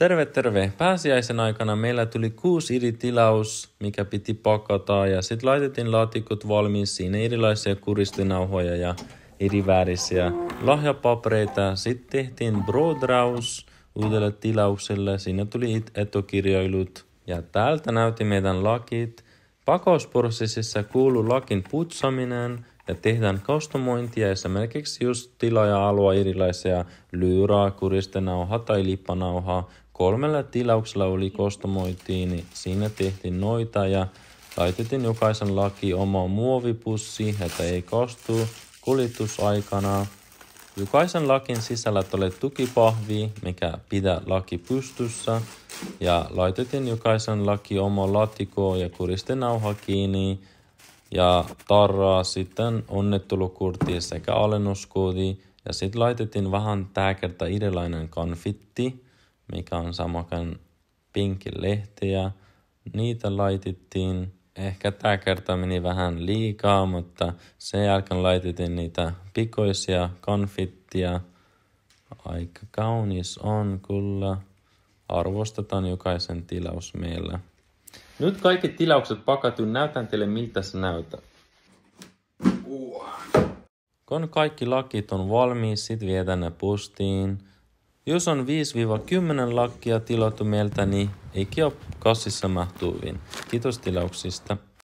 Terve, terve. Pääsiäisen aikana meillä tuli 6 eri tilaus, mikä piti pakata ja sitten laitettiin laatikot valmiin. Siinä erilaisia kuristinauhoja ja eri värisiä lahjapapereita. Sitten tehtiin brodraus uudelle tilaukselle. Siinä tuli etokirjoilut ja täältä näytti meidän lakit. Pakausprosessissa kuuluu lakin putsaminen ja tehdään kustomointia. Esimerkiksi just tilaaja haluaa erilaisia lyyrää, kuristenauhaa tai lippanauhaa. 3 tilauksella oli kustomointiin, niin siinä tehtiin noita ja laitettiin jokaisen laki oma muovipussi, että ei kastu kuljetusaikana. Jokaisen lakin sisällä tulee tukipahvi, mikä pitää laki pystyssä. Ja laitettiin jokaisen laki oma laatikko ja kuristenauha kiinni. Ja tarraa sitten onnettelukortti sekä alennuskoodi. Ja sitten laitettiin vähän tää kerta erilainen konfitti, mikä on samakan pinkkilehteä. Niitä laitettiin. Ehkä tää kerta meni vähän liikaa, mutta sen jälkeen laitettiin niitä pikoisia konfittia. Aika kaunis on kyllä. Arvostetaan jokaisen tilaus meillä. Nyt kaikki tilaukset pakattu. Näytän teille miltä se näyttää. Kun kaikki lakit on valmiit, sit viedään ne postiin. Jos on 5-10 lakkia tilattu meiltä, niin eikä ole kassissa mahtuviin. Kiitos tilauksista.